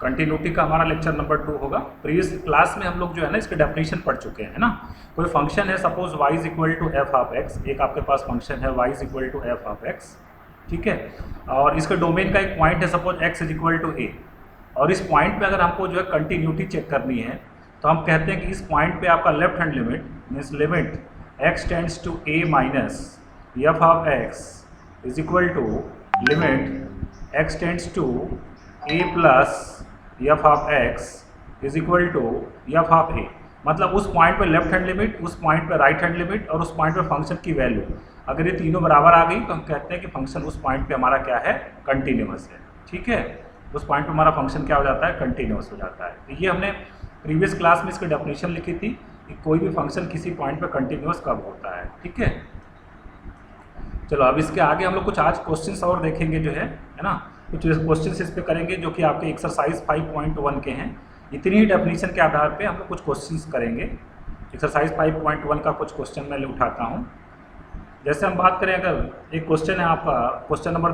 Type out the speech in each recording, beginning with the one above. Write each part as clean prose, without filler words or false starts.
Continuity का हमारा lecture number 2 होगा। प्रीवियस क्लास में हम लोग जो है ना इसके डेफिनेशन पढ़ चुके हैं, है ना। कोई फंक्शन है, suppose y is equal to F of X, एक आपके पास फंक्शन है y is equal to F of x, ठीक है। और इसके डोमेन का एक पॉइंट है, suppose x is equal to A, और इस पॉइंट पे अगर हमको जो है कंटिन्यूटी चेक करनी है तो हम कहते हैं कि इस पॉइंट पे आपका left hand limit means limit x tends to a minus f of x is equal to limit x tends to a plus f of x is equal to F of a। मतलब उस point पे left hand limit, उस point पे right hand limit और उस point पे function की value, अगर ये तीनों बराबर आ गई तो हम कहते हैं कि फंक्शन उस पॉइंट पे हमारा क्या है, कंटिन्यूअस है, ठीक है। उस पॉइंट पे हमारा फंक्शन क्या हो जाता है, कंटिन्यूअस हो जाता है। तो ये हमने प्रीवियस क्लास में इसकी डेफिनेशन लिखी थी कि कोई भी फंक्शन किसी पॉइंट पे कंटिन्यूअस कब होता है, ठीक है। चलो अब इसके आगे हम लोग कुछ आज क्वेश्चंस और देखेंगे जो है ना, कुछ क्वेश्चंस इस पे करेंगे जो कि आपके एक्सरसाइज 5.1 के हैं। इतनी ही डेफिनेशन के आधार पे हम लोग कुछ क्वेश्चंस करेंगे। एक्सरसाइज 5.1 का कुछ क्वेश्चन मैं उठाता हूँ। जैसे हम बात करें, अगर एक क्वेश्चन है आपका क्वेश्चन नंबर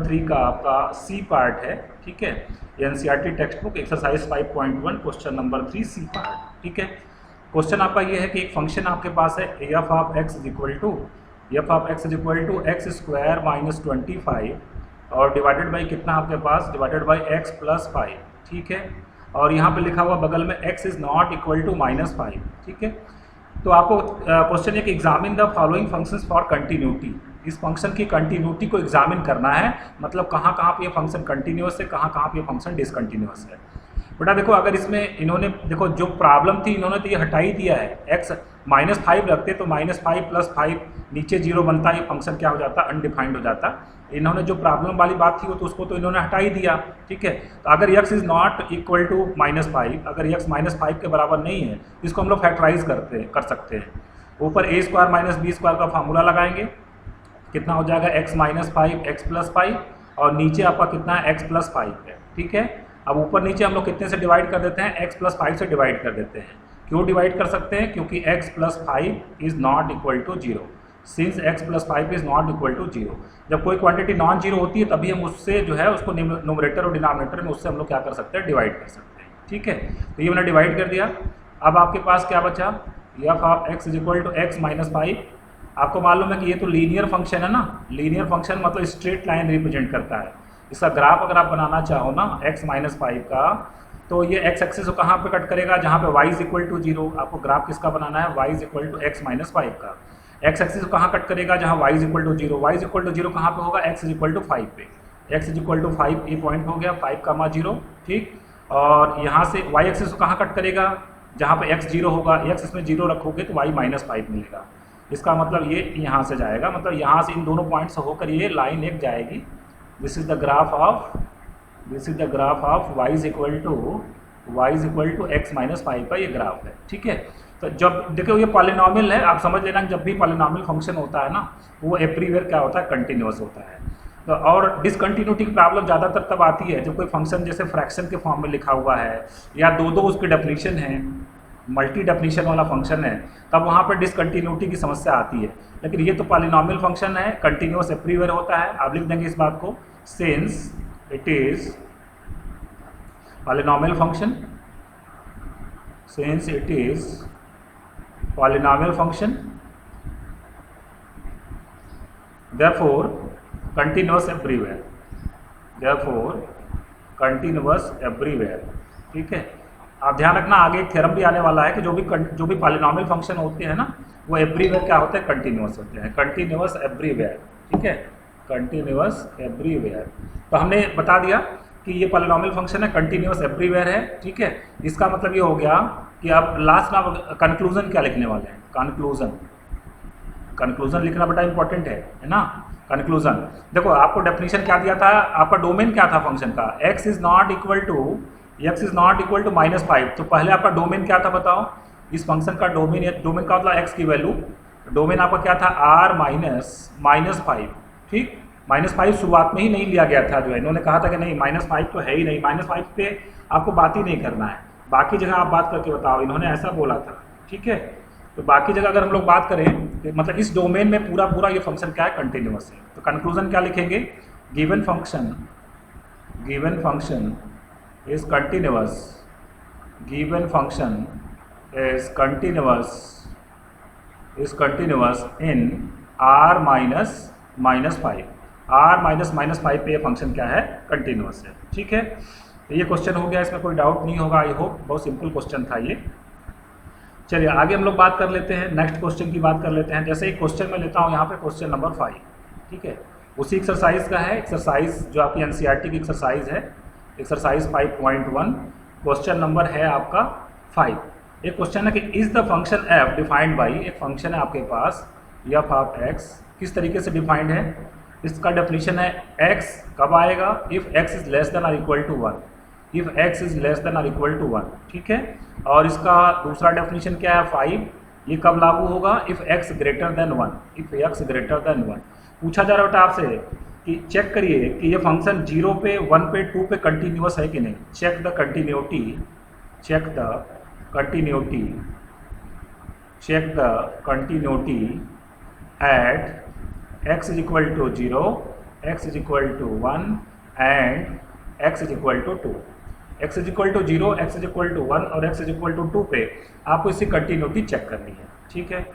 3 का आपका सी पार्ट है, ठीक है। NCERT text book exercise 5.1 question number 3 C part, ठीक है। क्वेश्चन आपका ये है कि एक फंक्शन आपके पास है F of x is equal to x square minus 25 और डिवाइडेड बाई कितना आपके पास, डिवाइडेड बाई एक्स प्लस 5, ठीक है। और यहाँ पे लिखा हुआ बगल में x is not equal to -5, ठीक है। तो आपको क्वेश्चन है कि examine the following functions for continuity. इस फंक्शन की कंटिन्यूटी को एग्जामिन करना है, मतलब कहाँ कहाँ पे ये फंक्शन कंटिन्यूअस है, कहाँ कहाँ पे ये फंक्शन डिसकंटिन्यूअस है। बेटा देखो, अगर इसमें इन्होंने देखो जो प्रॉब्लम थी इन्होंने तो ये हटा ही दिया है, x -5 रखते तो -5 + 5 नीचे 0 बनता, ये फंक्शन क्या हो जाता, अनडिफाइंड हो जाता। इन्होंने जो प्रॉब्लम वाली बात थी वो तो उसको तो इन्होंने हटा ही दिया, ठीक है। तो अगर x is not equal to -5, अगर x -5 के बराबर नहीं है इसको हम लोग फैक्टराइज कर सकते हैं। ऊपर a² - b² का फार्मूला लगाएंगे, कितना हो जाएगा x - 5 x + 5, और नीचे आपका कितना है x + 5 है, ठीक है। अब ऊपर नीचे हम लोग कितने से डिवाइड कर देते हैं, x + 5 से डिवाइड कर देते हैं। क्यों डिवाइड कर सकते हैं, क्योंकि x + 5 is not equal to 0। Since x + 5 is not equal to 0, जब कोई क्वांटिटी नॉन जीरो होती है तभी हम उससे जो है उसको न्यूमरेटर और डिनोमिनेटर में उससे हम लोग क्या कर सकते हैं, डिवाइड कर सकते हैं, ठीक है। तो ये मैंने डिवाइड कर दिया। अब आपके पास क्या बचा, f of x is equal to x - 5। आपको मालूम है कि ये तो लीनियर फंक्शन है ना, लीनियर फंक्शन मतलब स्ट्रेट लाइन रिप्रेजेंट करता है। इसका ग्राफ अगर आप बनाना चाहो ना x - 5 का, तो ये x एक्सिस को कहाँ पे कट करेगा, जहाँ पे y इज इक्वल टू 0। आपको ग्राफ किसका बनाना है, y is equal to x - 5 का। x एक्सिस को कहाँ कट करेगा, जहाँ y is equal to 0। y is equal to 0 कहाँ पे होगा, x इज इक्वल टू 5 पे। x इज इक्वल टू 5 ये पॉइंट हो गया, 5, 0, ठीक। और यहाँ से y एक्सिस को कहाँ कट करेगा, जहाँ पे x 0 होगा, x इसमें 0 रखोगे तो y - 5 मिलेगा। इसका मतलब ये यहाँ से जाएगा, मतलब यहाँ से इन दोनों पॉइंट से होकर ये लाइन एक जाएगी। This is the graph of y is equal to x - 5 का ये ग्राफ है, ठीक है। तो जब देखो ये पॉलिनॉमियल है, आप समझ लेना जब भी पॉलिनॉमियल फंक्शन होता है ना वो एवरीवेयर क्या होता है, कंटिन्यूअस होता है। तो और डिसकंटिन्यूटी की प्रॉब्लम ज़्यादातर तब आती है जब कोई फंक्शन जैसे फ्रैक्शन के फॉर्म में लिखा हुआ है या दो उसकी डेफिनेशन है, मल्टी डेफिनेशन वाला फंक्शन है, तब वहाँ पर डिसकंटिन्यूटी की समस्या आती है। लेकिन ये तो पॉलिनॉमियल फंक्शन है, कंटिन्यूअस एवरीवेयर होता है। आप लिख देंगे इस बात को, since it is polynomial function, since it is polynomial function, therefore continuous everywhere, ठीक है। आप ध्यान रखना, आगे एक थ्योरम भी आने वाला है कि जो भी पॉलिनॉमियल फंक्शन होते हैं ना वो एवरीवेयर क्या होते हैं, कंटिन्यूअस होते हैं, कंटिन्यूअस एवरीवेयर, ठीक है, कंटिन्यूअस एवरीवेयर। तो हमने बता दिया कि ये पॉलिनॉमियल फंक्शन है, कंटिन्यूअस एवरीवेयर है, ठीक है। इसका मतलब ये हो गया कि अब लास्ट में कंक्लूजन क्या लिखने वाले हैं, कंक्लूजन लिखना बड़ा इंपॉर्टेंट है ना। कंक्लूजन देखो, आपको डेफिनेशन क्या दिया था, आपका डोमेन क्या था फंक्शन का, x is not equal to -5। तो पहले आपका डोमेन क्या था बताओ, इस फंक्शन का डोमेन का मतलब x की वैल्यू, डोमेन आपका क्या था r -5, ठीक। -5 शुरुआत में ही नहीं लिया गया था, जो है इन्होंने कहा था कि नहीं -5 तो है ही नहीं, -5 पे आपको बात ही नहीं करना है, बाकी जगह आप बात करके बताओ, इन्होंने ऐसा बोला था, ठीक है। तो बाकी जगह अगर हम लोग बात करें तो मतलब इस डोमेन में पूरा ये फंक्शन क्या है, कंटिन्यूअस है। तो कंक्लूजन क्या लिखेंगे, given function given function is continuous, given function is continuous in r minus minus 5, r minus minus 5 पे ये फंक्शन क्या है, कंटिन्यूस है। ठीक है, तो ये क्वेश्चन हो गया, इसमें कोई डाउट नहीं होगा, आई होप। बहुत सिंपल क्वेश्चन था ये। चलिए आगे हम लोग बात कर लेते हैं, नेक्स्ट क्वेश्चन की बात कर लेते हैं। जैसे एक क्वेश्चन मैं लेता हूँ यहाँ पे, क्वेश्चन नंबर 5, ठीक है, उसी एक्सरसाइज का है। एक्सरसाइज जो आपकी एनसीईआरटी की एक्सरसाइज है, एक्सरसाइज 5.1, क्वेश्चन नंबर है आपका 5। एक क्वेश्चन है कि is the function F defined by, एक फंक्शन है आपके पास एफ ऑफ एक्स, किस तरीके से डिफाइंड है, इसका डेफिनेशन है एक्स कब आएगा, if X is less than और equal to 1, if X is less than और इक्वल टू 1, ठीक है। और इसका दूसरा डेफिनेशन क्या है 5, ये कब लागू होगा, if x greater than 1, if x greater than 1। पूछा जा रहा है आपसे कि चेक करिए कि ये फंक्शन 0 पे 1 पे 2 पे कंटिन्यूस है कि नहीं। Check the continuity, check the continuity, check the continuity at x is equal to 0, x is equal to 1 and x is equal to 2। x is equal to 0, x is equal to 1 और x is equal to 2 पे आपको इसकी continuity check करनी है, ठीक है।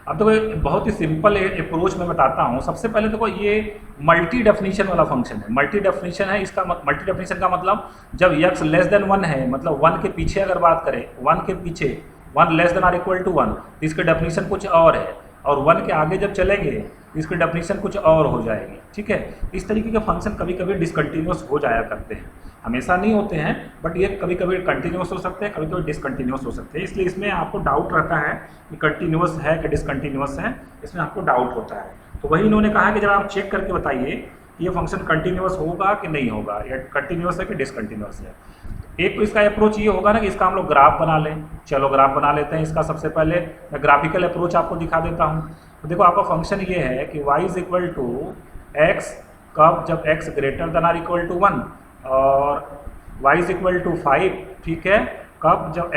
अब तो बहुत ही सिंपल अप्रोच मैं बताता हूँ। सबसे पहले देखो ये मल्टी डेफिनेशन वाला फंक्शन है, मल्टी डेफिनेशन है। इसका मल्टी डेफिनेशन का मतलब जब x लेस देन 1 है, मतलब 1 के पीछे अगर बात करें, 1 के पीछे 1 लेस देन और इक्वल टू 1, तो इसकी डेफिनेशन कुछ और है, और 1 के आगे जब चलेंगे तो इसकी डेफिनेशन कुछ और हो जाएगी, ठीक है। इस तरीके के फंक्शन कभी कभी डिसकंटिन्यूस हो जाया करते हैं, हमेशा नहीं होते हैं, बट ये कभी कभी कंटिन्यूस हो सकते हैं, कभी कभी डिसकंटिन्यूस हो सकते हैं। इसलिए इसमें आपको डाउट रहता है कि कंटिन्यूस है कि डिसकंटिन्यूस है, इसमें आपको डाउट होता है। तो वही इन्होंने कहा कि जब आप चेक करके बताइए कि ये फंक्शन कंटिन्यूस होगा कि नहीं होगा, या कंटिन्यूस है कि डिसकंटिन्यूस है। एक तो इसका अप्रोच ये होगा ना कि इसका हम लोग ग्राफ बना लें। चलो ग्राफ बना लेते हैं इसका। सबसे पहले मैं ग्राफिकल अप्रोच आपको दिखा देता हूँ। तो देखो आपका फंक्शन ये है कि y is equal to x कब, जब x ग्रेटर देन और इक्वल टू 1, और y इज इक्वल टू 5, ठीक है, कब, जब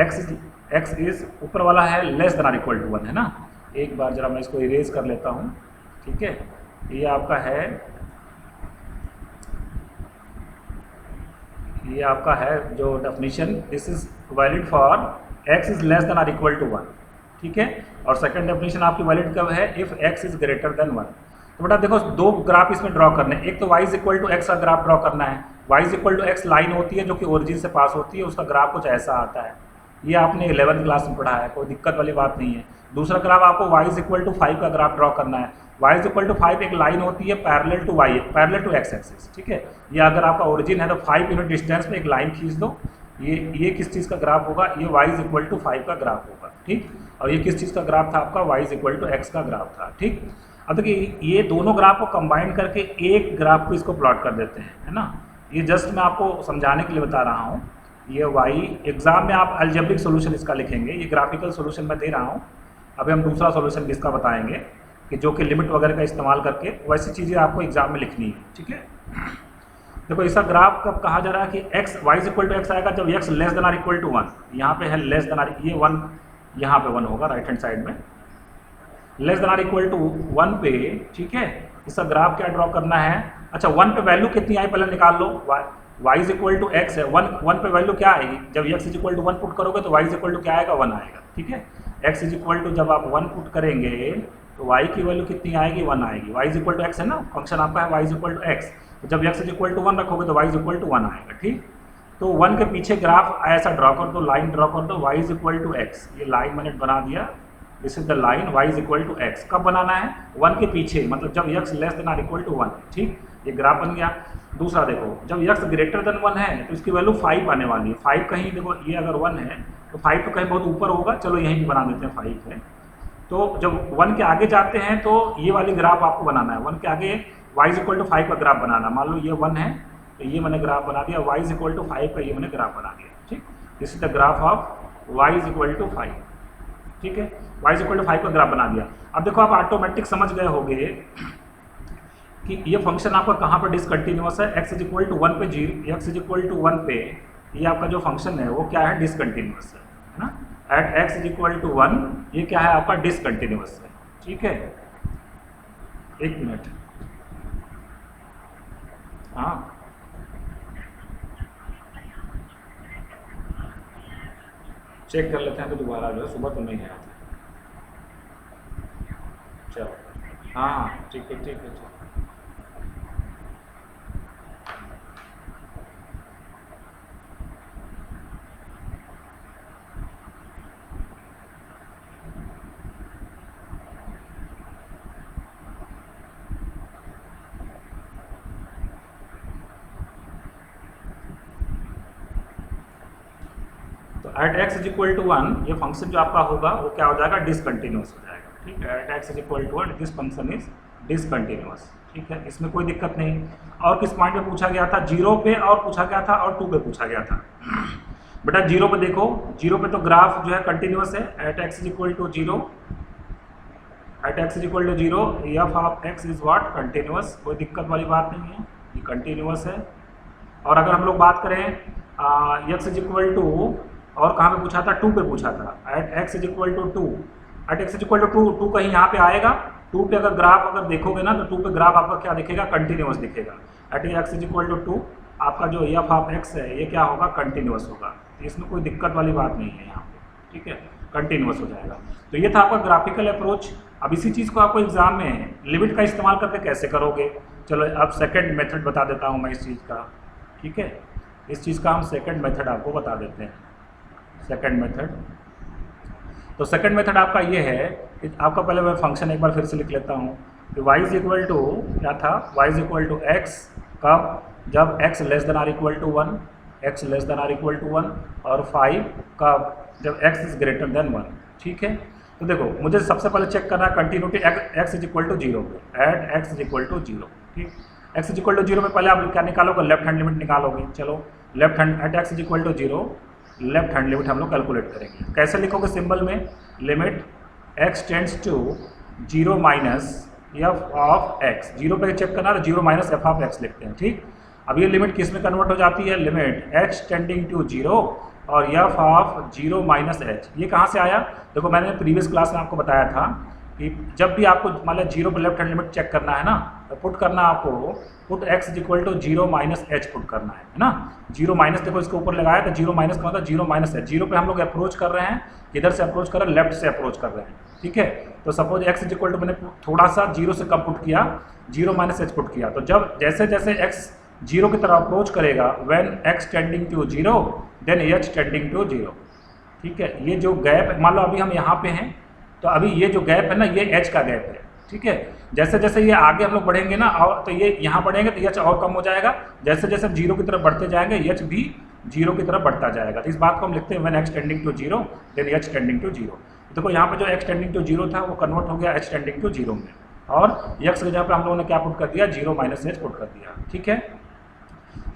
x इज ऊपर वाला है लेस देन और इक्वल टू 1, है ना। एक बार जरा मैं इसको इरेज कर लेता हूँ, ठीक है। ये आपका है, ये आपका है जो definition, this is valid for x is less than और इक्वल टू 1, ठीक है। और सेकंड डेफिनेशन आपकी वैलिड कब है, if x is greater then 1। तो बेटा देखो दो ग्राफ इसमें ड्रॉ करने हैं। एक तो y is equal to x का ग्राफ ड्रॉ करना है। y is equal to x line होती है जो कि ओरिजिन से पास होती है, उसका ग्राफ कुछ ऐसा आता है। ये आपने 11th क्लास में पढ़ा है, कोई दिक्कत वाली बात नहीं है। दूसरा ग्राफ आपको y इज इक्वल टू 5 का ग्राफ ड्रॉ करना है। y इज इक्वल टू 5 एक लाइन होती है parallel to y, parallel to x axis, ठीक है। ये अगर आपका ओरिजिन है तो 5 यूनिट डिस्टेंस में एक लाइन खींच दो। ये किस चीज़ का ग्राफ होगा, ये y इज इक्वल टू 5 का ग्राफ होगा, ठीक। और ये किस चीज़ का ग्राफ था आपका, y is equal to x का ग्राफ था, ठीक। अब देखिए ये दोनों ग्राफ को कंबाइन करके एक ग्राफ को इसको प्लॉट कर देते हैं, है ना। ये जस्ट मैं आपको समझाने के लिए बता रहा हूँ। ये y, एग्जाम में आप अलजेब्रिक सोल्यूशन इसका लिखेंगे, ये ग्राफिकल सोल्यूशन मैं दे रहा हूँ। अभी हम दूसरा सोल्यूशन इसका बताएंगे कि जो कि लिमिट वगैरह का इस्तेमाल करके वैसी चीज़ें आपको एग्जाम में लिखनी है, ठीक है। देखो इसका ग्राफ कब कहा जा रहा है कि x y is equal to x आएगा जब x लेस देन और इक्वल टू 1। यहाँ पे है लेस देन, ये 1 यहाँ पे 1 होगा राइट हैंड साइड में, लेस देन और इक्वल टू 1 पे, ठीक है। इसका ग्राफ क्या ड्रॉ करना है। अच्छा 1 पे वैल्यू कितनी आई पहले निकाल लो। y is equal to x है, 1 पे वैल्यू क्या आएगी, जब x is equal to 1 put करोगे तो y इज इक्वल टू क्या आएगा, 1 आएगा, ठीक है। x इज इक्वल टू जब आप 1 पुट करेंगे तो y की वैल्यू कितनी आएगी, 1 आएगी। y is equal to x है ना, फंक्शन आपका है y is equal to x, तो जब x इज इक्वल टू 1 रखोगे तो y इज इक्वल टू 1 आएगा, ठीक। तो 1 के पीछे ग्राफ ऐसा ड्रॉ कर दो, लाइन ड्रॉ कर दो, y is equal to x, ये लाइन मैंने बना दिया, this is the line y is equal to x. कब बनाना है, 1 के पीछे, मतलब जब x लेस देन और इक्वल टू 1, ठीक। ये ग्राफ बन गया। दूसरा देखो जब x ग्रेटर देन 1 है तो इसकी वैल्यू 5 आने वाली है। 5 कहीं देखो, ये अगर 1 है तो 5 तो कहीं बहुत ऊपर होगा, चलो यहीं पे बना देते हैं 5 है। तो जब 1 के आगे जाते हैं तो ये वाली ग्राफ आपको बनाना है। 1 के आगे y इज इक्वल टू 5 का ग्राफ बनाना। मान लो ये 1 है तो ये मैंने ग्राफ बना दिया, y इज इक्वल टू 5 का ये मैंने ग्राफ बना दिया, ठीक। This is the graph of y is equal to 5, ठीक है। y इज इक्वल टू 5 का ग्राफ बना दिया। अब देखो आप ऑटोमेटिक समझ गए होंगे कि ये फंक्शन आपका कहाँ पर डिसकंटिन्यूअस है। x इज इक्वल टू 1 पे x इज इक्वल टू 1 पे ये आपका जो फंक्शन है वो क्या है, डिसकंटिन्यूअस है ना। At x is equal to 1 ये क्या है आपका, डिसकंटिन्यूअस है, ठीक है। एक मिनट, हाँ चेक कर लेते हैं तो दोबारा जो है, सुबह तो नहीं आया था। चलो हाँ हाँ ठीक है ठीक है ठीक। तो at x is equal to 1 ये फंक्शन जो आपका होगा वो क्या हो जाएगा, डिसकंटिन्यूस हो जाएगा। ठीक है, at x is equal to 1 this function is discontinuous. ठीक है, इसमें कोई दिक्कत नहीं। और किस पॉइंट पे पूछा गया था, 0 पे और पूछा गया था और 2 पे पूछा गया था। बेटा 0 पे देखो, 0 पे तो ग्राफ जो है कंटिन्यूस है, at x is equal to 0, at x is equal to 0 f of x is what, continuous. कोई दिक्कत वाली बात नहीं है, ये कंटिन्यूस है। और अगर हम लोग बात करें एक्स इज इक्वल टू, और कहाँ पे पूछा था, 2 पे पूछा था, at x is equal to 2, at x is equal to 2 कहीं यहाँ पे आएगा। 2 पे अगर ग्राफ अगर देखोगे ना तो 2 पे ग्राफ आपका क्या दिखेगा, कंटिन्यूस दिखेगा। At x is equal to 2 आपका जो एफ ऑफ एक्स है ये क्या होगा, कंटिन्यूस होगा। तो इसमें कोई दिक्कत वाली बात नहीं है यहाँ पे। ठीक है, कंटिन्यूस हो जाएगा। तो ये था आपका ग्राफिकल अप्रोच। अब इसी चीज़ को आपको एग्जाम में लिमिट का इस्तेमाल करके कैसे करोगे, चलो अब सेकेंड मेथड बता देता हूँ मैं इस चीज़ का। ठीक है, इस चीज़ का हम सेकेंड मेथड आपको बता देते हैं। सेकेंड मेथड, तो सेकेंड मेथड आपका ये है कि आपका पहले मैं फंक्शन एक बार फिर से लिख लेता हूँ कि y इज इक्वल टू क्या था, y is equal to x कब, जब x less than or equal to 1, x less than or equal to 1, और 5 कब, जब x इज ग्रेटर देन 1। ठीक है, तो देखो मुझे सबसे पहले चेक करना है continuity x is equal to 0 पे, at x is equal to 0। ठीक, x इज इक्वल टू 0 में पहले आप क्या निकालोगे, लेफ्ट हैंड लिमिट निकालोगे। चलो left hand at x is equal to 0, left hand limit हम लोग कैलकुलेट करेंगे। कैसे लिखोगे, सिंबल में limit x tends to 0 minus f of x, 0 पे चेक करना है 0 माइनस एफ ऑफ x लिखते हैं। ठीक, अब ये लिमिट किस में कन्वर्ट हो जाती है, लिमिट h टेंडिंग टू 0 और एफ ऑफ 0 माइनस h। ये कहाँ से आया, देखो मैंने प्रीवियस क्लास में आपको बताया था कि जब भी आपको मान लो 0 पर लेफ्ट हैंड लिमिट चेक करना है ना, तो पुट करना आपको, put x is equal to 0 minus h put करना है ना। 0 माइनस देखो इसके ऊपर लगाया तो 0 माइनस का होता है 0 माइनस एच। 0 पे हम लोग अप्रोच कर रहे हैं, किधर से अप्रोच कर रहे हैं, लेफ्ट से अप्रोच कर रहे हैं। ठीक है, तो suppose x is equal to मैंने थोड़ा सा 0 से कम पुट किया, 0 माइनस एच पुट किया, तो जब जैसे जैसे x 0 की तरफ अप्रोच करेगा, when x tending to 0 then h tending to 0। ठीक है, ये जो गैप मान लो अभी हम यहाँ पे हैं, तो अभी ये जो गैप है ना ये h का गैप है। ठीक है, जैसे जैसे ये आगे हम लोग बढ़ेंगे ना, और तो ये यहाँ बढ़ेंगे तो h और कम हो जाएगा, जैसे जैसे हम 0 की तरफ बढ़ते जाएंगे h भी 0 की तरफ बढ़ता जाएगा। तो इस बात को हम लिखते हैं when x tending to 0 then h tending to 0। देखो यहाँ पे जो x टेंडिंग टू 0 था वो कन्वर्ट हो गया h टेंडिंग टू 0 में, और x की जगह पे हम लोगों ने क्या पुट कर दिया, 0 माइनस एच पुट कर दिया। ठीक है,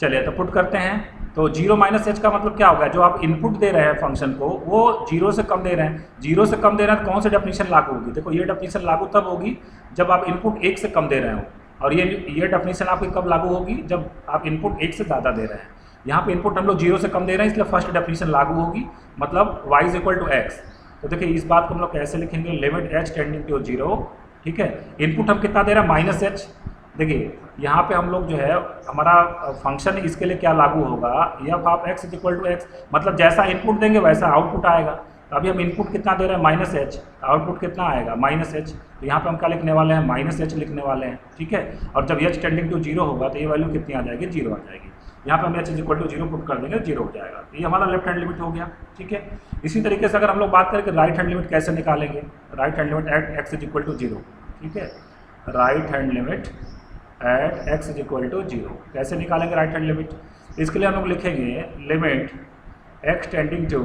चलिए तो पुट करते हैं। तो 0 माइनस एच का मतलब क्या होगा, जो आप इनपुट दे रहे हैं फंक्शन को वो 0 से कम दे रहे हैं। 0 से कम दे रहे हैं तो कौन सी डेफिनेशन लागू होगी, देखो ये डेफिनेशन लागू तब होगी जब आप इनपुट 1 से कम दे रहे हो, और ये डेफिनेशन आपकी कब लागू होगी, जब आप इनपुट 1 से ज़्यादा दे रहे हैं। यहाँ पे इनपुट हम लोग 0 से कम दे रहे हैं, इसलिए फर्स्ट डेफिनेशन लागू होगी, मतलब y is equal to x. तो देखिए इस बात को हम लोग कैसे लिखेंगे, लिमिट h टेंडिंग टू 0। ठीक है, इनपुट हम कितना दे रहे हैं, माइनस एच। देखिए यहाँ पे हम लोग जो है हमारा फंक्शन इसके लिए क्या लागू होगा, f of x is equal to x, मतलब जैसा इनपुट देंगे वैसा आउटपुट आएगा। तो अभी हम इनपुट कितना दे रहे हैं, माइनस एच, आउटपुट कितना आएगा, माइनस एच। तो यहाँ पे हम क्या लिखने वाले हैं, माइनस एच लिखने वाले हैं। ठीक है, और जब एच टेंडिंग टू 0 होगा तो ये वैल्यू कितनी आ जाएगी, 0 आ जाएगी। यहाँ पे हम h is equal to 0 put कर देंगे, 0 हो जाएगा। तो ये हमारा लेफ्ट हैंड लिमिट हो गया। ठीक है, इसी तरीके से अगर हम लोग बात करें कि राइट हैंड लिमिट कैसे निकालेंगे, right hand limit at x is equal to 0। ठीक है, right hand limit at x is equal to 0 कैसे निकालेंगे राइट हैंड लिमिट, इसके लिए हम लोग लिखेंगे limit x tending to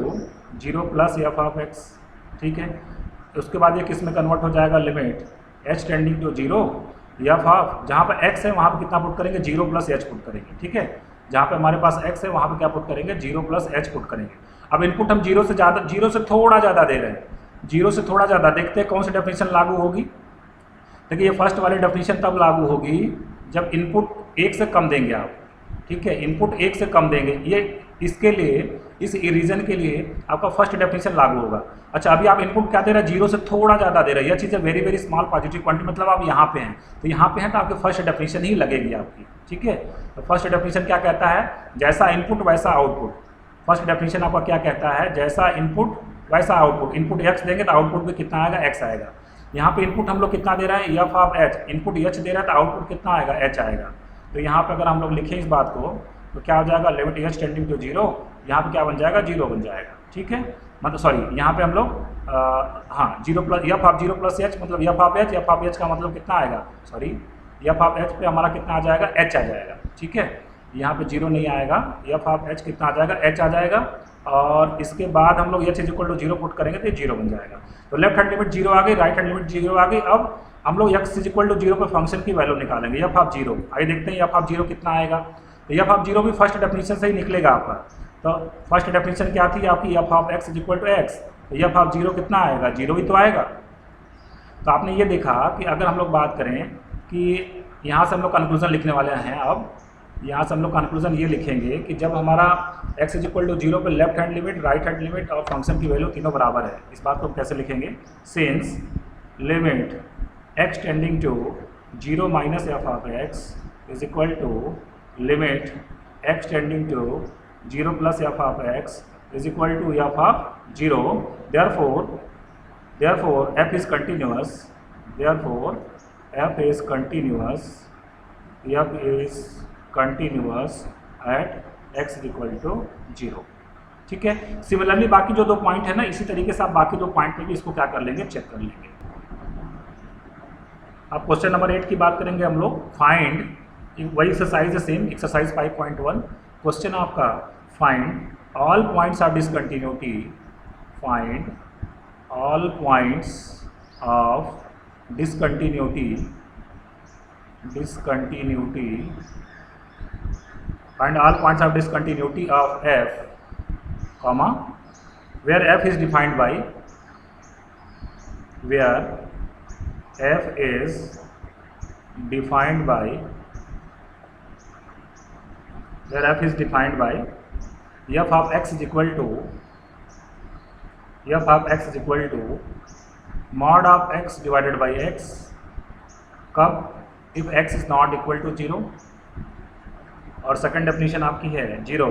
0 plus f of x. ठीक है, उसके बाद ये किस में कन्वर्ट हो जाएगा, limit h tending to 0 f of, जहाँ पर एक्स है वहाँ पे कितना पुट करेंगे, 0 प्लस एच पुट करेंगे। ठीक है, जहाँ पे हमारे पास एक्स है वहाँ पे क्या पुट करेंगे, 0 प्लस एच पुट करेंगे। अब इनपुट हम 0 से ज़्यादा, 0 से थोड़ा ज़्यादा दे रहे हैं, 0 से थोड़ा ज़्यादा, देखते हैं कौन सी डेफिनेशन लागू होगी। देखिए ये फर्स्ट वाली डेफिनेशन तब लागू होगी जब इनपुट 1 से कम देंगे आप। ठीक है, इनपुट 1 से कम देंगे, ये इसके लिए, इस रीजन के लिए आपका फर्स्ट डेफिनेशन लागू होगा। अच्छा, अभी आप इनपुट क्या दे रहे हैं, 0 से थोड़ा ज़्यादा दे रहे हैं, यह चीज़ है very very small positive quantity, मतलब आप यहाँ पे हैं, तो यहाँ पे हैं तो आपकी फर्स्ट डेफिनेशन ही लगेगी आपकी। ठीक है, तो फर्स्ट डेफिनेशन क्या कहता है, जैसा इनपुट वैसा आउटपुट। फर्स्ट डेफिनेशन आपका क्या कहता है, जैसा इनपुट वैसा आउटपुट, इनपुट x देंगे तो आउटपुट भी कितना आएगा, x आएगा। यहाँ पे इनपुट हम लोग कितना दे रहे हैं, f of h, input h दे रहा है तो आउटपुट कितना आएगा, h आएगा। तो यहाँ पे अगर हम लोग लिखें इस बात को तो क्या हो जाएगा, लिमिट h टेंडिंग टू 0, यहाँ पे क्या बन जाएगा, 0 बन जाएगा। ठीक है, मतलब सॉरी यहाँ पे हम लोग हाँ 0 plus f of 0 plus h मतलब f ऑफ h का मतलब कितना आएगा, सॉरी f ऑफ h पे हमारा कितना आ जाएगा, h आ जाएगा। ठीक है, यहाँ पे 0 नहीं आएगा, f ऑफ h कितना आ जाएगा, h आ जाएगा। और इसके बाद हम लोग h is equal to 0 put करेंगे तो 0 बन जाएगा। तो लेफ्ट हैंड लिमिट 0 आ गई, राइट हैंड लिमिट 0 आ गई। अब हम लोग x इज इक्वल टू 0 पर फंक्शन की वैल्यू निकालेंगे, f ऑफ 0। आइए देखते हैं f ऑफ 0 कितना आएगा। तो f ऑफ 0 भी फर्स्ट डेफिनेशन से ही निकलेगा आपका। तो फर्स्ट डेफिनेशन क्या थी आपकी, f of x is equal to x, तो f ऑफ 0 कितना आएगा, 0 ही तो आएगा। तो आपने ये देखा कि अगर हम लोग बात करें कि यहाँ से हम लोग कंक्लूजन लिखने वाले हैं। अब यहाँ से हम लोग कंक्लूजन ये लिखेंगे कि जब हमारा x इज इक्वल टू 0 पे left hand limit, right hand limit और फंक्शन की वैल्यू तीनों बराबर है। इस बात को हम कैसे लिखेंगे, since limit x tending to 0 minus f of x is equal to limit x tending to 0 plus f of x is equal to f of 0, therefore f is continuous, therefore f is continuous at x is equal to 0। ठीक है, similarly बाकी जो 2 point है ना, इसी तरीके से आप बाकी 2 पॉइंट पे भी इसको क्या कर लेंगे, चेक कर लेंगे। अब क्वेश्चन नंबर 8 की बात करेंगे हम लोग। फाइंड, वही एक्सरसाइज है सेम, एक्सरसाइज 5.1। क्वेश्चन आपका find all points of discontinuity, find all points of discontinuity, find all points of discontinuity of f, comma, where f is defined by, where f is defined by, where f is defined by f of x is equal to, f of x is equal to mod of x divided by x, कब, if x is not equal to 0, और second definition आपकी है 0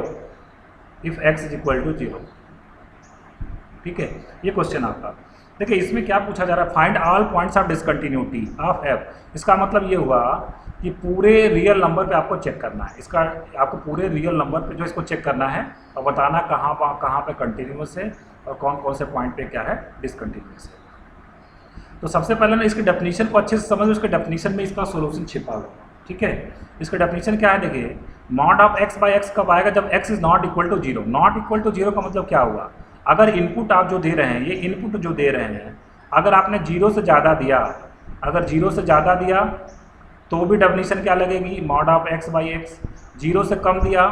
if x is equal to 0। ठीक है, ये question आपका। देखिए इसमें क्या पूछा जा रहा है, find all points of discontinuity of f। इसका मतलब ये हुआ कि पूरे रियल नंबर पे आपको चेक करना है, इसका आपको पूरे रियल नंबर पे जो इसको चेक करना है और बताना कहाँ पे कंटिन्यूस है और कौन कौन से पॉइंट पे क्या है, डिसकंटिन्यूस है। तो सबसे पहले ना इसके डेफिनेशन को अच्छे से समझ, उसके डेफिनेशन में इसका सोल्यूशन छिपा हुआ। ठीक है, इसका डेफिनेशन क्या है, देखिए mod of x by x कब आएगा, जब x is not equal to 0। Not equal to 0 का मतलब क्या हुआ, अगर इनपुट आप जो दे रहे हैं, ये इनपुट जो दे रहे हैं, अगर आपने 0 से ज़्यादा दिया, अगर 0 से ज़्यादा दिया तो भी डेफिनेशन क्या लगेगी, mod of x by x. 0 से कम दिया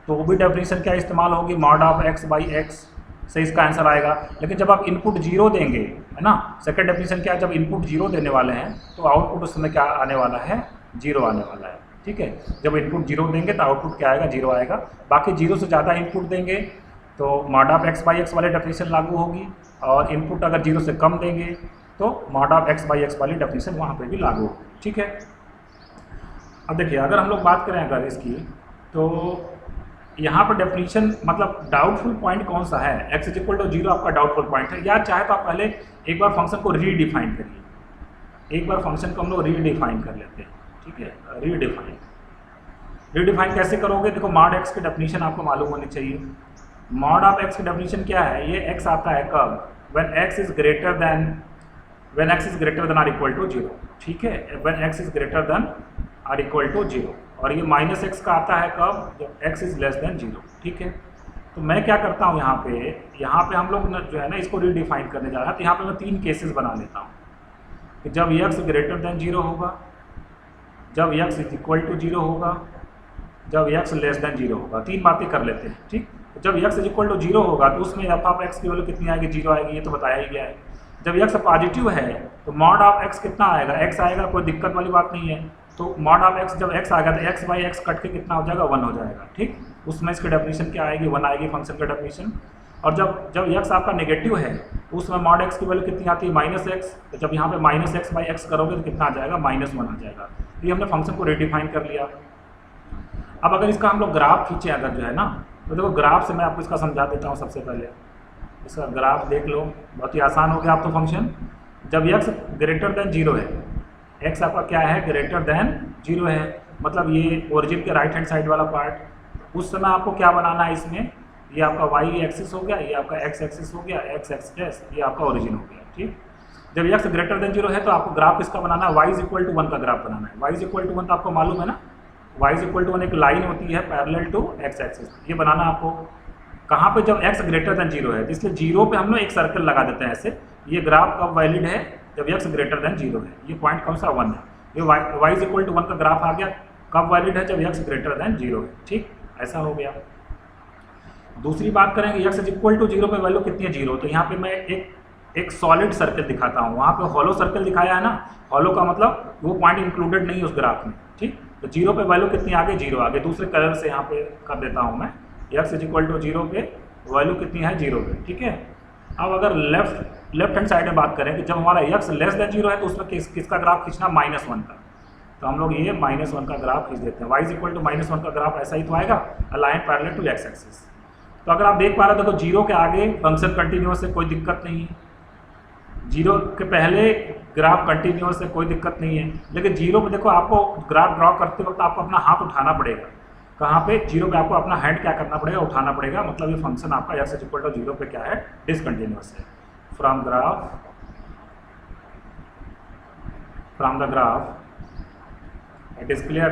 तो भी डेफिनेशन क्या इस्तेमाल होगी, mod of x by x से इसका आंसर आएगा। लेकिन जब आप इनपुट 0 देंगे, है ना, सेकंड डेफिनेशन क्या है, जब इनपुट 0 देने वाले हैं तो आउटपुट उस समय क्या आने वाला है, 0 आने वाला है। ठीक है, जब इनपुट 0 देंगे तो आउटपुट क्या आएगा, 0 आएगा। बाकी 0 से ज़्यादा इनपुट देंगे तो mod of x by x वाली डेफिनेशन लागू होगी, और इनपुट अगर 0 से कम देंगे तो mod of x by x वाली डेफिनेशन वहाँ पे भी लागू होगी। ठीक है, अब देखिए अगर हम लोग बात करें अगर इसकी, तो यहाँ पर डेफिनेशन मतलब डाउटफुल पॉइंट कौन सा है, x इज इक्वल टू 0 आपका डाउटफुल पॉइंट है। या चाहे तो आप पहले एक बार फंक्शन को रीडिफाइन करिए, एक बार फंक्शन को हम लोग रीडिफाइन कर लेते हैं। ठीक है, रीडिफाइन कैसे करोगे, देखो मॉड x की डेफिनेशन आपको मालूम होनी चाहिए। मॉड ऑफ x की डेफिनेशन क्या है, ये x आता है कब, when x is greater than or equal to 0। ठीक है, when x is greater than or equal to 0, और ये माइनस x का आता है कब, जब x इज लेस देन 0। ठीक है, तो मैं क्या करता हूँ यहाँ पे हम लोग जो है ना इसको रीडिफाइन करने जा रहे हैं। तो यहाँ पे मैं 3 केसेस बना लेता हूँ कि जब x ग्रेटर देन 0 होगा, जब x इज इक्वल टू 0 होगा, जब x लेस देन 0 होगा। 3 बातें कर लेते हैं। ठीक, जब x इज इक्वल टू 0 होगा तो उसमें f ऑफ x की वैल्यू कितनी आएगी, 0 आएगी, ये तो बताया ही गया है। जब x पॉजिटिव है तो मॉड ऑफ x कितना आएगा, x आएगा, कोई दिक्कत वाली बात नहीं है। तो मॉड ऑफ x जब x आएगा तो x बाई एक्स कट के कितना हो जाएगा, 1 हो जाएगा। ठीक, उसमें इसकी डेफिनेशन क्या आएगी, 1 आएगी फंक्शन की डेफिनेशन। और जब x आपका नेगेटिव है तो उसमें मॉड x की वैल्यू कितनी आती है, -x। तो जब यहाँ पे -x बाई एक्स करोगे तो कितना आ जाएगा, -1 आ जाएगा। तो ये हमने फंक्शन को रीडिफाइन कर लिया। अब अगर इसका हम लोग ग्राफ खींचे अगर जो है ना, तो देखो ग्राफ से मैं आपको इसका समझा देता हूँ। सबसे पहले इसका ग्राफ देख लो, बहुत ही आसान हो गया। आप तो फंक्शन जब x ग्रेटर देन 0 है, x आपका क्या है, ग्रेटर देन 0 है, मतलब ये ओरिजिन के राइट हैंड साइड वाला पार्ट, उस समय आपको क्या बनाना है इसमें, ये आपका y एक्सिस हो गया, ये आपका x एक्सिस हो गया, x एक्सिस, ये आपका ओरिजिन हो गया। ठीक, जब x ग्रेटर देन 0 है तो आपको ग्राफ किसका बनाना है, y इज इक्वल टू 1 का ग्राफ बनाना है। y इज इक्वल टू 1 तो आपको मालूम है ना, y इज इक्वल टू 1 एक लाइन होती है पैरेलल टू x एक्सिस, ये बनाना आपको कहाँ पे, जब x ग्रेटर देन 0 है, इसलिए 0 पे हम लोग एक सर्कल लगा देते हैं ऐसे। ये ग्राफ कब वैलिड है, जब x ग्रेटर देन 0 है, ये पॉइंट कौन सा 1 है, ये y इज इक्वल टू 1 का ग्राफ आ गया, कब वैलिड है, जब x ग्रेटर देन 0 है। ठीक, ऐसा हो गया। दूसरी बात करेंगे, x इज इक्वल टू 0 पे वैल्यू कितनी है, 0, तो यहाँ पे मैं एक सॉलिड सर्कल दिखाता हूँ, वहाँ पे हॉलो सर्कल दिखाया है ना, हॉलो का मतलब वो पॉइंट इंक्लूडेड नहीं है उस ग्राफ में। ठीक, तो 0 पे वैल्यू कितनी आ गई, 0 आ गई। दूसरे कलर से यहाँ पे कर देता हूँ मैं, x इज इक्वल टू 0 पे वैल्यू कितनी है, 0 पे। ठीक है, अब अगर लेफ्ट हैंड साइड में बात करें कि जब हमारा x लेस देन 0 है तो उसमें किसका ग्राफ खींचना, -1 का, तो हम लोग ये -1 का ग्राफ खींच देते हैं। y इज इक्वल टू -1 का ग्राफ ऐसा ही तो आएगा, align parallel to x axis. तो अगर आप देख पा रहे हो, देखो 0 के आगे फंक्शन कंटिन्यूअस है, कोई दिक्कत नहीं है, 0 के पहले ग्राफ कंटिन्यूअस है, कोई दिक्कत नहीं है, लेकिन 0 पे देखो आपको ग्राफ ड्रॉ करते वक्त आपको अपना हाथ उठाना पड़ेगा। कहाँ पे, 0 पे आपको अपना हैंड क्या करना पड़ेगा, उठाना पड़ेगा, मतलब ये फंक्शन आपका x इज इक्वल टू 0 पे क्या है, डिसकंटिन्यूअस है। From the graph it is clear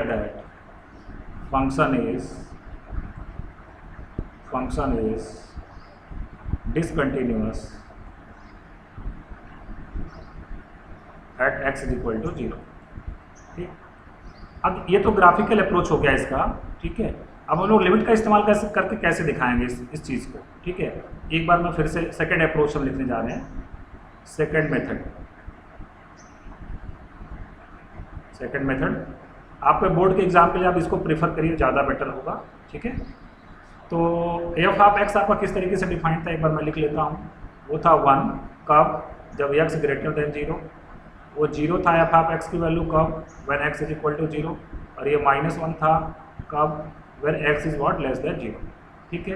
that function is discontinuous at x is equal to 0। ठीक, अब ये तो ग्राफिकल अप्रोच हो गया इसका। ठीक है, अब हम लोग लिमिट का इस्तेमाल करके कैसे दिखाएंगे इस चीज़ को। ठीक है, एक बार मैं फिर से सेकंड अप्रोच हम लिखने जा रहे हैं, सेकंड मेथड आपके बोर्ड के एग्जाम के लिए आप इसको प्रेफर करिए, ज़्यादा बेटर होगा। ठीक है, तो एफ ऑफ एक्स आपका किस तरीके से डिफाइंड था, एक बार मैं लिख लेता हूँ। वो था 1 कब, जब x ग्रेटर देन 0, वो 0 था एफ ऑफ एक्स की वैल्यू कब, when x is equal to 0, और ये -1 था कब, when x is what, less than 0। ठीक है,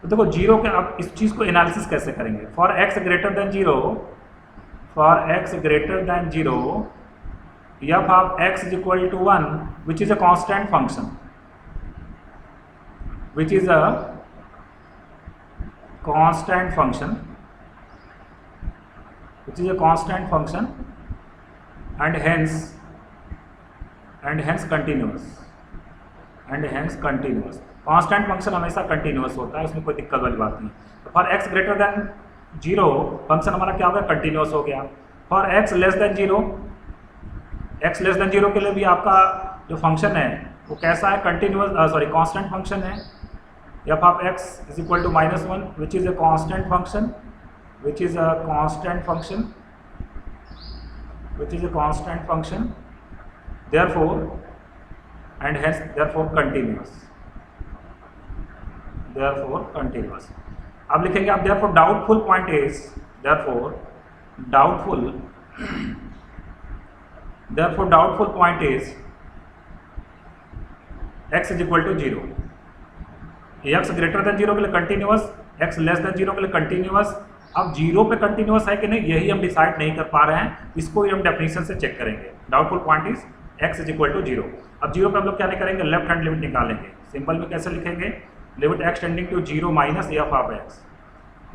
तो देखो 0 के, अब इस चीज़ को एनालिसिस कैसे करेंगे, for x greater then 0 f of x is equal to 1, which is a constant function, and hence continuous। Constant function हमेशा कंटिन्यूअस होता है, उसमें कोई दिक्कत वाली बात नहीं। तो for x greater then 0 function हमारा क्या हो गया, कंटिन्यूअस हो गया। फॉर x लेस देन 0 के लिए भी आपका जो फंक्शन है वो कैसा है, कंटिन्यूअस, कांस्टेंट फंक्शन है। f of x is equal to -1, which is a constant function, therefore continuous। अब लिखेंगे आप therefore doubtful point is x is equal to 0। x greater then 0 के लिए कंटिन्यूअस, x लेस देन 0 के लिए continuous. अब 0 पे कंटिन्यूअस है कि नहीं, यही हम डिसाइड नहीं कर पा रहे हैं, इसको ही हम डेफिनेशन से चेक करेंगे। Doubtful point is x is equal to 0। अब 0 पे हम लोग क्या नहीं करेंगे, लेफ्ट हैंड लिमिट निकालेंगे। सिंपल में कैसे लिखेंगे, limit x tending to 0 minus f of x।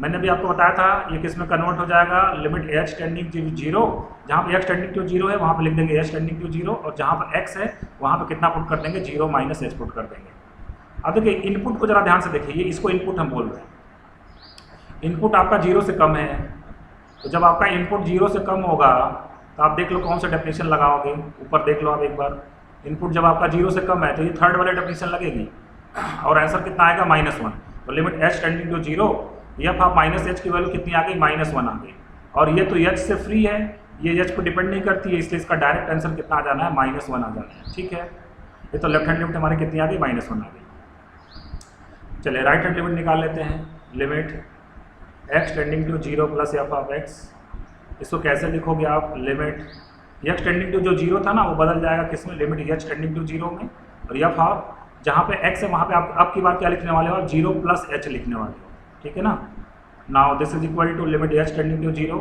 मैंने भी आपको बताया था ये किस में कन्वर्ट हो जाएगा, लिमिट h टेंडिंग टू 0, जहाँ पे x टेंडिंग टू 0 है वहाँ पे लिख देंगे h टेंडिंग टू 0, और जहाँ पे x है वहाँ पे कितना पुट कर देंगे, 0 माइनस h पुट कर देंगे। अब देखिए इनपुट को जरा ध्यान से देखिए, ये इसको इनपुट हम बोल रहे हैं। इनपुट आपका 0 से कम है, तो जब आपका इनपुट 0 से कम होगा तो आप देख लो कौन सा डेफिनेशन लगाओगे, ऊपर देख लो आप एक बार। इनपुट जब आपका 0 से कम है तो ये थर्ड वाले डेफिनेशन लगेगी, और आंसर कितना आएगा, -1। तो limit h tending to 0, f of -h की वैल्यू कितनी आ गई, -1 आ गई। और ये तो h से फ्री है, ये h को डिपेंड नहीं करती है, इसलिए इसका डायरेक्ट आंसर कितना आ जाना है, -1 आ जाना है। ठीक है, ये तो लेफ्ट हैंड लिमिट हमारी कितनी आ गई, -1 आ गई। चलिए राइट हैंड लिमिट निकाल लेते हैं। Limit x tending to 0 plus f of x, इसको कैसे लिखोगे आप, लिमिट x टेंडिंग टू जो 0 था ना वो बदल जाएगा किसमें, लिमिट h टेंडिंग टू 0 में, और एफ ऑफ जहाँ पे x है वहाँ पे आप अब की बार क्या लिखने वाले हो, 0 प्लस h लिखने वाले हो, ठीक है ना। Now this is equal to limit h tending to 0।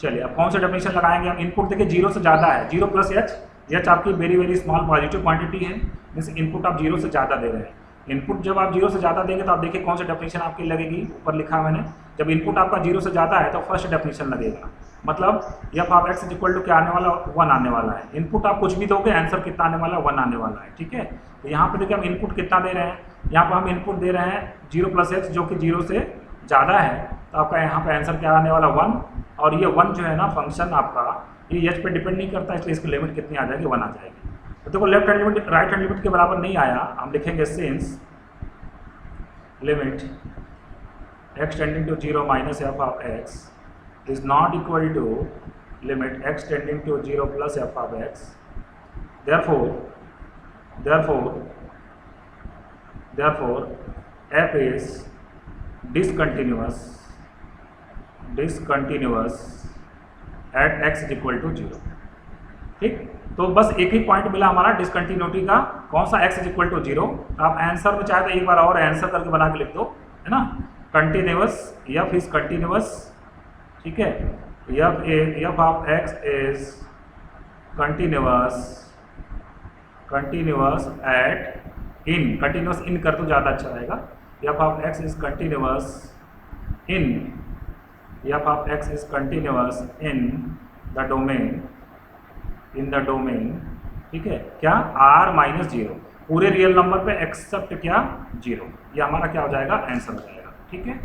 चलिए अब कौन सा डेफिनेशन लगाएंगे हम, इनपुट देखिए 0 से ज़्यादा है, 0 प्लस h आपकी very very small positive quantity है, मीन्स इनपुट आप 0 से ज़्यादा दे रहे हैं। इनपुट जब आप 0 से ज़्यादा देंगे तो आप देखिए कौन सा डेफिनेशन आपकी लगेगी, ऊपर लिखा मैंने, जब इनपुट आपका 0 से ज़्यादा है तो फर्स्ट डेफिनेशन लगेगा, मतलब f of x is equal to क्या आने वाला, 1 आने वाला है। इनपुट आप कुछ भी दोगे आंसर कितना आने वाला, 1 आने वाला है, ठीक है। तो यहाँ पे देखिए हम इनपुट कितना दे रहे हैं, यहाँ पर हम इनपुट दे रहे हैं 0 प्लस h जो कि 0 से ज़्यादा है, तो आपका यहाँ पे आंसर क्या आने वाला 1, और ये 1 जो है ना फंक्शन आपका ये h पे डिपेंड नहीं करता, इसलिए इसकी लिमिट कितनी आ जाएगी, 1 आ जाएगी। तो देखो left hand limit right hand limit के बराबर नहीं आया, हम लिखेंगे since limit x tending to 0 minus f of x is not equal to limit x tending to 0 plus f of x, therefore f is discontinuous at x is equal to 0, ठीक। तो बस एक ही पॉइंट मिला हमारा discontinuity का, कौन सा x is equal to 0। आप आंसर में चाहे तो एक बार और आंसर करके बना के लिख दो, है ना। कंटिन्यूअस, f इज कंटिन्यूअस, ठीक है, F of x is continuous at in, continuous in कर तो ज़्यादा अच्छा रहेगा, F of x is continuous in, F of x is continuous in the domain, ठीक है, क्या r माइनस 0, पूरे रियल नंबर पे एक्सेप्ट क्या 0, ये हमारा क्या हो जाएगा, आंसर हो जाएगा, ठीक है।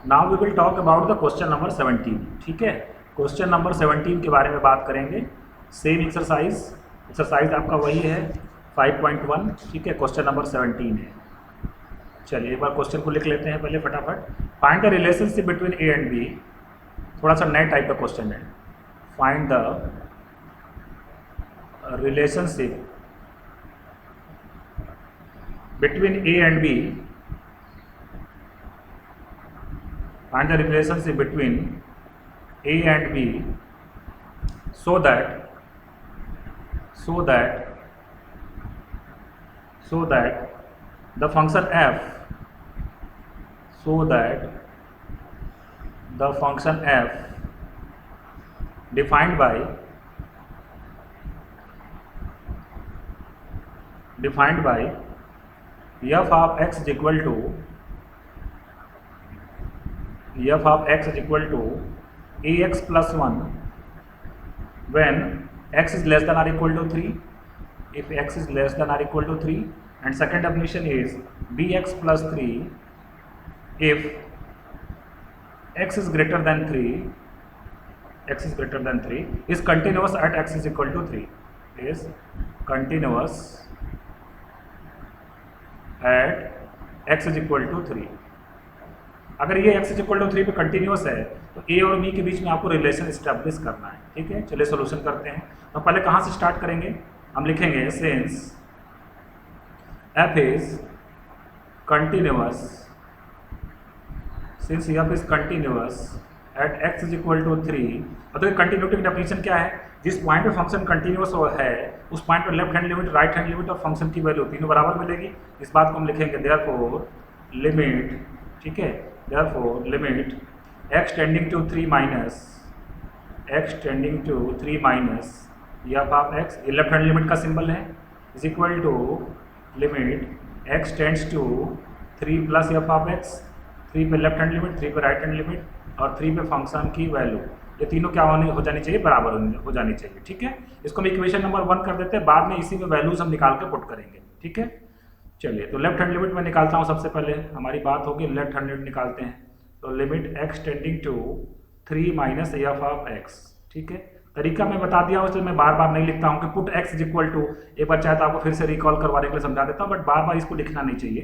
Now we will talk about the question number 17, ठीक है। क्वेश्चन नंबर 17 के बारे में बात करेंगे। सेम एक्सरसाइज आपका वही है 5.1, ठीक है, क्वेश्चन नंबर 17 है। चलिए एक बार क्वेश्चन को लिख लेते हैं पहले फटाफट। Find the relationship between a and b, थोड़ा सा नए टाइप का क्वेश्चन है। Find the relationship between a and b, find the relationship between A and B so that the function f defined by f of x is equal to ax plus 1 when x is less than or equal to 3, if x is less than or equal to 3, and second definition is bx plus 3 if x is greater than 3 is continuous at x is equal to 3, is continuous at x is equal to 3। अगर ये x is equal to 3 पे continuous है तो a और b के बीच में आपको relation establish करना है, ठीक है। चलिए सॉल्यूशन करते हैं। तो पहले कहाँ से स्टार्ट करेंगे, हम लिखेंगे since f is continuous at x is equal to 3। और तो कंटिन्यूटी की डेफिनेशन क्या है, जिस पॉइंट पे फंक्शन कंटिन्यूस है उस पॉइंट पे left hand limit right hand limit और फंक्शन की वैल्यू तीनों बराबर मिलेगी। इस बात को हम लिखेंगे देयरफॉर लिमिट, ठीक है, therefore limit x tending to 3 minus f of x, ये लेफ्ट हैंड लिमिट का सिंबल है, is equal to limit x tends to 3 plus f of x, 3 पे लेफ्ट हैंड लिमिट, 3 पे राइट हैंड लिमिट और 3 पे function की value, ये तीनों क्या हो जानी चाहिए, बराबर हो जानी चाहिए, ठीक है। इसको हम इक्वेशन नंबर 1 कर देते हैं, बाद में इसी में वैल्यूज हम निकाल के पुट करेंगे, ठीक है। चलिए तो लेफ्ट हैंड लिमिट में निकालता हूँ, सबसे पहले हमारी बात होगी लेफ्ट हैंड लिमिट निकालते हैं। तो limit x tending to 3 minus f of x, ठीक है। तरीका मैं बता दिया हूँ, इसलिए मैं बार बार नहीं लिखता हूँ कि put x is equal to, एक बार चाहे तो आपको फिर से रिकॉल करवाने के लिए समझा देता हूँ, बट बार बार इसको लिखना नहीं चाहिए।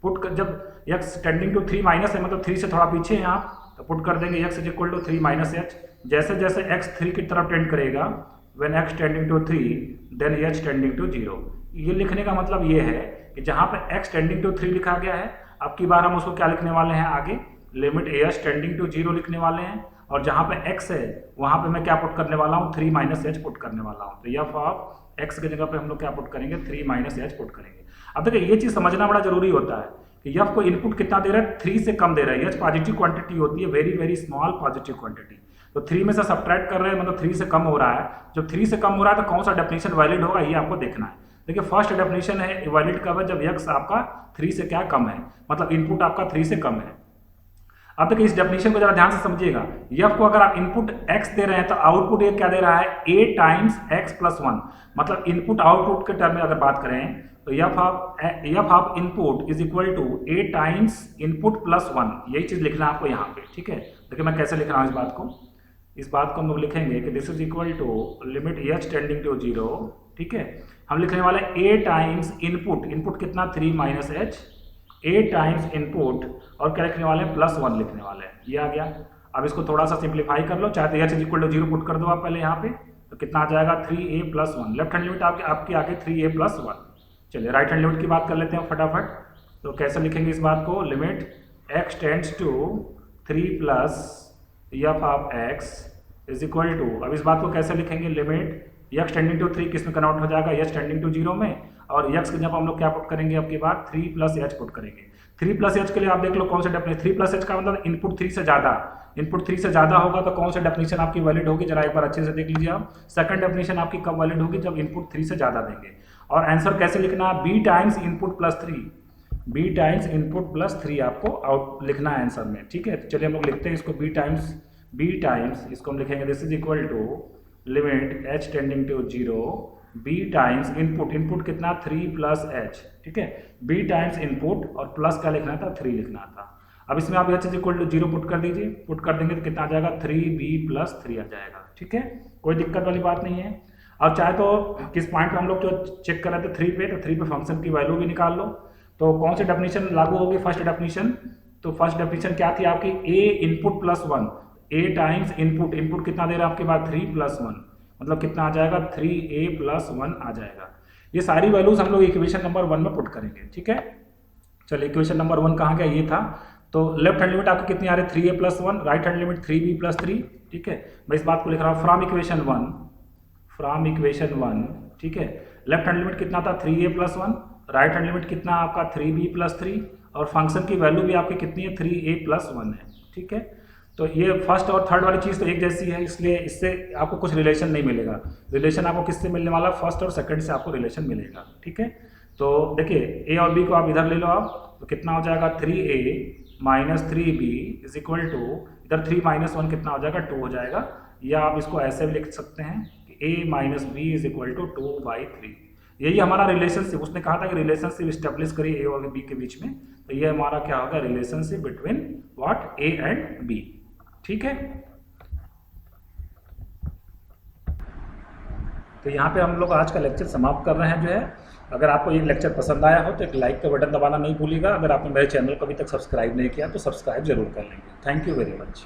पुट जब x टेंडिंग टू 3 माइनस है, मतलब 3 से थोड़ा पीछे हैं आप, तो पुट कर देंगे x is equal to 3 minus h। जैसे जैसे x 3 की तरफ टेंड करेगा, when x tending to 3 then h tending to 0। ये लिखने का मतलब ये है कि जहाँ पे x टेंडिंग टू 3 लिखा गया है, अब की बार हम उसको क्या लिखने वाले हैं आगे, लिमिट as टेंडिंग टू 0 लिखने वाले हैं, और जहाँ पे x है वहाँ पे मैं क्या पुट करने वाला हूँ 3 माइनस एच पुट करने वाला हूँ। तो f ऑफ x की जगह पे हम लोग क्या पुट करेंगे 3 माइनस एच पुट करेंगे। अब देखिए ये चीज़ समझना बड़ा जरूरी होता है कि f को इनपुट कितना दे रहा है 3 से कम दे रहा है। h पॉजिटिव क्वांटिटी होती है, very very small positive quantity. तो 3 में से सब्ट्रैक्ट कर रहे हैं मतलब 3 से कम हो रहा है। जब 3 से कम हो रहा है तो कौन सा डेफिनेशन वैलिड होगा ये आपको देखना है। देखिए फर्स्ट डेफिनेशन है वैलिड कब है, जब x आपका 3 से क्या कम है, मतलब इनपुट आपका 3 से कम है। अब देखिए इस डेफिनेशन को जरा ध्यान से समझिएगा। f को अगर आप इनपुट x दे रहे हैं तो आउटपुट ये क्या दे रहा है a टाइम्स x प्लस 1, मतलब इनपुट आउटपुट के टर्म में अगर बात करें तो f of input is equal to a times input plus 1। यही चीज लिखना है आपको यहाँ पे, ठीक है। देखिए मैं कैसे लिख रहा हूँ इस बात को हम लोग लिखेंगे कि this is equal to limit h tending to 0, ठीक है। हम लिखने वाले a टाइम्स इनपुट कितना 3 minus H, a times input और क्या लिखने वाले हैं प्लस 1 लिखने वाले हैं। ये आ गया। अब इसको थोड़ा सा सिंप्लीफाई कर लो, चाहे तो h is equal to 0 put कर दो आप पहले यहाँ पे, तो कितना आ जाएगा 3a plus 1। Left hand limit आपकी आगे 3a प्लस 1। चलिए राइट हैंड लिमिट की बात कर लेते हैं फटाफट। तो कैसे लिखेंगे इस बात को, limit x tends to 3 plus f of x is equal to, अब इस बात को कैसे लिखेंगे, लिमिट x टेंडिंग टू 3 किस में कन्वर्ट हो जाएगा, h टेंडिंग टू 0 में, और x के जब हम लोग क्या पुट करेंगे आपकी बात 3 प्लस h पुट करेंगे। 3 प्लस h के लिए आप देख लो कौन सा डेफिनेशन, 3 प्लस h का मतलब इनपुट 3 से ज़्यादा होगा तो कौन सा डेफिनेशन आपकी वैलिड होगी, जरा एक बार अच्छे से देख लीजिए आप। सेकंड डेफिनेशन आपकी कब वैलिड होगी, जब इनपुट 3 से ज़्यादा देंगे। और आंसर कैसे लिखना है, b times input plus 3, b times input plus 3 आपको आउट लिखना है आंसर में, ठीक है। चलिए हम लोग लिखते हैं इसको b टाइम्स इसको हम लिखेंगे this is equal to limit h tending to 0 b times input कितना 3 प्लस h, ठीक है। b टाइम्स इनपुट और प्लस क्या लिखना था 3 लिखना था। अब इसमें आप h is equal to 0 put कर दीजिए, पुट कर देंगे तो कितना आ जाएगा 3b प्लस 3 आ जाएगा, ठीक है। कोई दिक्कत वाली बात नहीं है। और चाहे तो किस पॉइंट पे हम लोग जो चेक कर रहे थे 3 पे, तो 3 पे फंक्शन की वैल्यू भी निकाल लो। तो कौन सी डेफिनेशन लागू होगी, फर्स्ट डेफिनेशन। तो फर्स्ट डेफिनेशन क्या थी आपकी, a input plus 1, a times input कितना दे रहा है आपके बाद 3 प्लस 1, मतलब कितना आ जाएगा 3a प्लस 1 आ जाएगा। ये सारी वैल्यूज हम लोग इक्वेशन नंबर 1 में पुट करेंगे, ठीक है। चलिए इक्वेशन नंबर 1 कहाँ गया, ये था। तो लेफ्ट हैंड लिमिट आपकी कितनी आ रही है 3a plus 1, right hand limit 3b plus 3, ठीक है। मैं इस बात को लिख रहा हूँ फ्रॉम इक्वेशन 1, ठीक है। लेफ्ट हैंड लिमिट कितना था 3a plus 1, right hand limit कितना आपका 3b प्लस 3, और फंक्शन की वैल्यू भी आपकी कितनी है 3a प्लस 1 है, ठीक है। तो ये फर्स्ट और थर्ड वाली चीज़ तो एक जैसी है, इसलिए इससे आपको कुछ रिलेशन नहीं मिलेगा। रिलेशन आपको किससे मिलने वाला, फर्स्ट और सेकंड से आपको रिलेशन मिलेगा, ठीक है। तो देखिए a और b को आप इधर ले लो आप, तो कितना हो जाएगा 3a minus 3b is equal to, इधर 3 माइनस 1 कितना हो जाएगा 2 हो जाएगा। या आप इसको ऐसे भी लिख सकते हैं कि a minus b is equal to 2/3। यही हमारा रिलेशनशिप, उसने कहा था कि रिलेशनशिप स्टेब्लिश करिए a और b के बीच में, तो ये हमारा क्या होगा relationship between what a and b, ठीक है। तो यहाँ पे हम लोग आज का लेक्चर समाप्त कर रहे हैं जो है। अगर आपको ये लेक्चर पसंद आया हो तो एक लाइक का बटन दबाना नहीं भूलिएगा। अगर आपने मेरे चैनल को अभी तक सब्सक्राइब नहीं किया तो सब्सक्राइब जरूर कर लेंगे। Thank you very much.